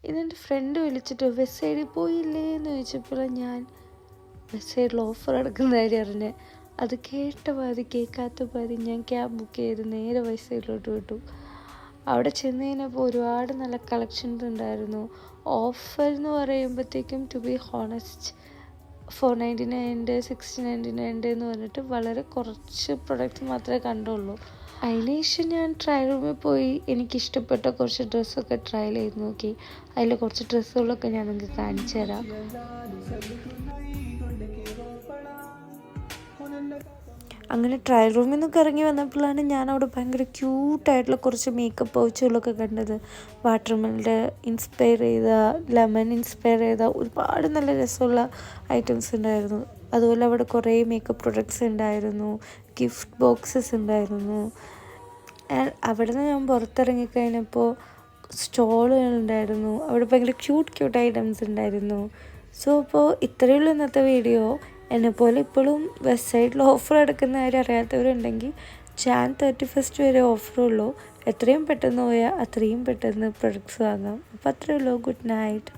ഇതെൻ്റെ ഫ്രണ്ട് വിളിച്ചിട്ട് വെസ്റ്റ് സൈഡിൽ പോയില്ലേ എന്ന് ചോദിച്ചപ്പോഴാണ് ഞാൻ വെസ്റ്റ് സൈഡിൽ ഓഫർ നടക്കുന്ന കാര്യം അറിഞ്ഞ്. അത് കേട്ട പാതി കേൾക്കാത്ത പാതി ഞാൻ ക്യാബ് ബുക്ക് ചെയ്ത് നേരെ വെസ്റ്റ് സൈഡിലോട്ട് വിട്ടു. അവിടെ ചെന്ന് കഴിഞ്ഞപ്പോൾ ഒരുപാട് നല്ല കളക്ഷൻസ് ഉണ്ടായിരുന്നു. ഓഫർ എന്ന് പറയുമ്പോഴത്തേക്കും ടു ബി ഹോണസ്റ്റ് 499 699 എന്ന് പറഞ്ഞിട്ട് വളരെ കുറച്ച് പ്രൊഡക്റ്റ്സ് മാത്രമേ കണ്ടുള്ളൂ. അതിനുശേഷം ഞാൻ ട്രയൽ റൂമിൽ പോയി എനിക്കിഷ്ടപ്പെട്ട കുറച്ച് ഡ്രസ്സൊക്കെ ട്രയൽ ചെയ്ത് നോക്കി. അതിൽ കുറച്ച് ഡ്രസ്സുകളൊക്കെ ഞാൻ നിങ്ങൾക്ക് കാണിച്ചു തരാം. അങ്ങനെ ട്രയൽ റൂമിൽ നിന്നൊക്കെ ഇറങ്ങി വന്നപ്പോഴാണ് ഞാൻ അവിടെ ഭയങ്കര ക്യൂട്ടായിട്ടുള്ള കുറച്ച് മേക്കപ്പ് പൗച്ചുകളൊക്കെ കണ്ടത്. വാട്ടർമെലിൻ്റെ ഇൻസ്പയർ ചെയ്ത, ലെമൺ ഇൻസ്പയർ ചെയ്ത ഒരുപാട് നല്ല രസമുള്ള ഐറ്റംസ് ഉണ്ടായിരുന്നു. അതുപോലെ അവിടെ കുറേ മേക്കപ്പ് പ്രൊഡക്ട്സ് ഉണ്ടായിരുന്നു, ഗിഫ്റ്റ് ബോക്സസ് ഉണ്ടായിരുന്നു. അവിടെ നിന്ന് ഞാൻ പുറത്തിറങ്ങിക്കഴിഞ്ഞപ്പോൾ സ്റ്റോളുകൾ ഉണ്ടായിരുന്നു. അവിടെ ഭയങ്കര ക്യൂട്ട് ഐറ്റംസ് ഉണ്ടായിരുന്നു. സോ അപ്പോൾ ഇത്രയേ ഉള്ളൂ ഇന്നത്തെ വീഡിയോ. എന്നെപ്പോലെ ഇപ്പോഴും വെസ്റ്റ് സൈഡിൽ ഓഫർ എടുക്കുന്ന കാര്യം അറിയാത്തവരുണ്ടെങ്കിൽ Jan 31 വരെ ഓഫറുള്ളൂ. എത്രയും പെട്ടെന്ന് പോയാൽ അത്രയും പെട്ടെന്ന് പ്രൊഡക്ട്സ് വാങ്ങാം. അപ്പോൾ അത്രയേ ഉള്ളൂ. Good night.